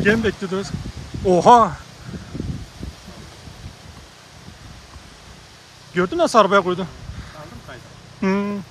Gem bekliyoruz. Oha! Gördün nasıl arabaya koydu? Aldım kaydı. Hmm.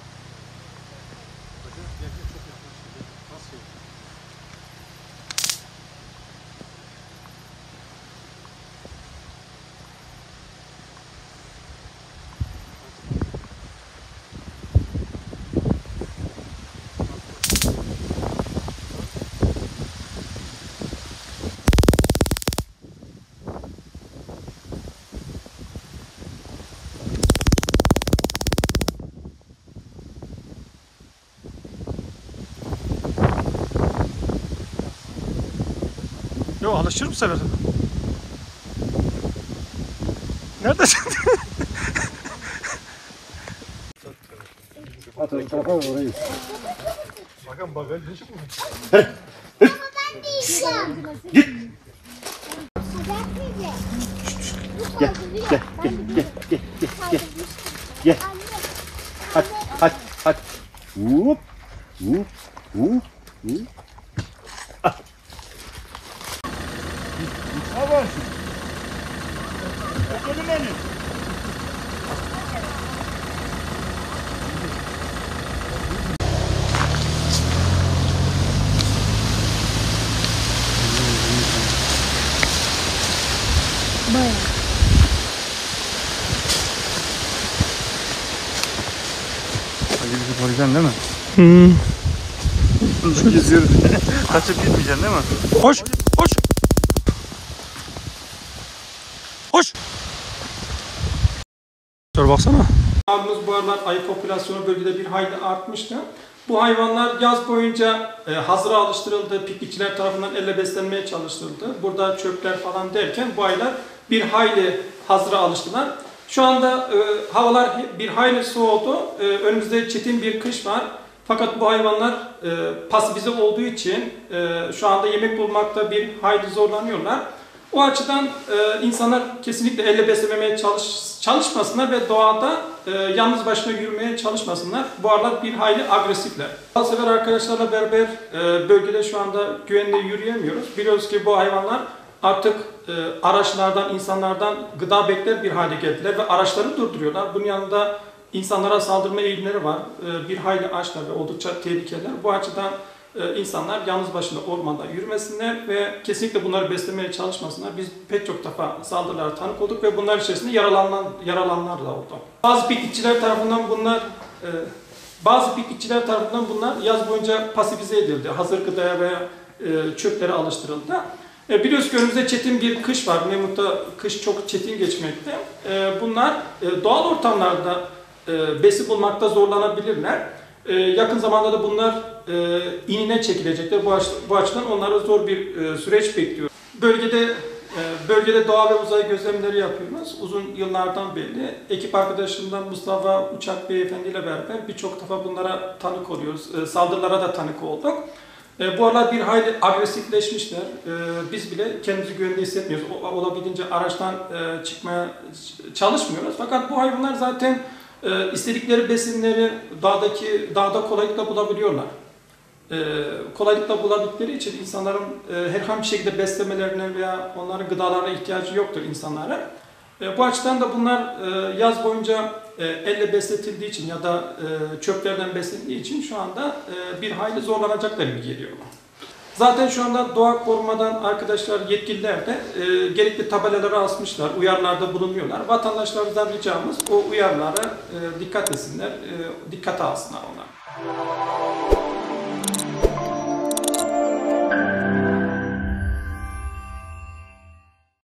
Yo, alışır bu sefer. Neredesin? At o tarafa orayı. Bakın bagaj düşük mü? Ben de yiyeceğim. Git. Gel, Gel, gel, gel, gel, gel, gel. Hadi, hadi, hadi. Hop, hop, hop, hop. Ne var şimdi? Bakalım beni. Bayağı. Hadi bizi koruyacaksın değil mi? Geziyoruz. Kaçıp gitmeyeceksin değil mi? Koş, koş. Koş. Dur baksana. Abimiz bu aralar ayı popülasyonu bölgede bir hayli artmıştı. Bu hayvanlar yaz boyunca hazıra alıştırıldı, piknikçiler tarafından elle beslenmeye çalıştırıldı. Burada çöpler falan derken bu aylar bir hayli hazıra alıştılar. Şu anda havalar bir hayli soğudu. Önümüzde çetin bir kış var. Fakat bu hayvanlar pasifize olduğu için şu anda yemek bulmakta bir hayli zorlanıyorlar. O açıdan insanlar kesinlikle elle beslememeye çalışmasınlar ve doğada yalnız başına yürümeye çalışmasınlar. Bu aralar bir hayli agresifler. Sever arkadaşlarla beraber bölgede şu anda güvenle yürüyemiyoruz. Biliyoruz ki bu hayvanlar artık araçlardan, insanlardan gıda bekler bir hale geldiler ve araçları durduruyorlar. Bunun yanında insanlara saldırma eğilimleri var. Bir hayli açlar ve oldukça tehlikeliler. Bu açıdan insanlar yalnız başına ormanda yürümesinler ve kesinlikle bunları beslemeye çalışmasınlar. Biz pek çok defa saldırılara tanık olduk ve bunlar içerisinde yaralananlar da oldu. Bazı piknikçiler tarafından bunlar yaz boyunca pasifize edildi. Hazır gıdaya veya çöplere alıştırıldı. Biliyoruz ki önümüzde çetin bir kış var. Nemrut'ta kış çok çetin geçmekte. Bunlar doğal ortamlarda besi bulmakta zorlanabilirler. Yakın zamanda da bunlar inine çekilecekler. Bu açıdan onlara zor bir süreç bekliyor. Bölgede doğa ve uzay gözlemleri yapıyoruz. Uzun yıllardan beri ekip arkadaşımdan Mustafa Uçak Beyefendi ile beraber birçok defa bunlara tanık oluyoruz. Saldırılara da tanık olduk. Bu aralar bir hayli agresifleşmişler. Biz bile kendimizi güvende hissetmiyoruz. Olabildiğince araçtan çıkmaya çalışmıyoruz. Fakat bu hayvanlar zaten istedikleri besinleri dağda kolaylıkla bulabiliyorlar. Kolaylıkla bulabildikleri için insanların herhangi bir şekilde beslemelerine veya onların gıdalarına ihtiyacı yoktur insanlara. Bu açıdan da bunlar yaz boyunca elle besletildiği için ya da çöplerden beslendiği için şu anda bir hayli zorlanacaklar gibi geliyor. Zaten şu anda doğa korumadan arkadaşlar, yetkililer de gerekli tabelaları asmışlar, uyarılarda bulunuyorlar. Vatandaşlarımızdan ricamız o uyarılara dikkat etsinler, dikkate alsınlar onlar.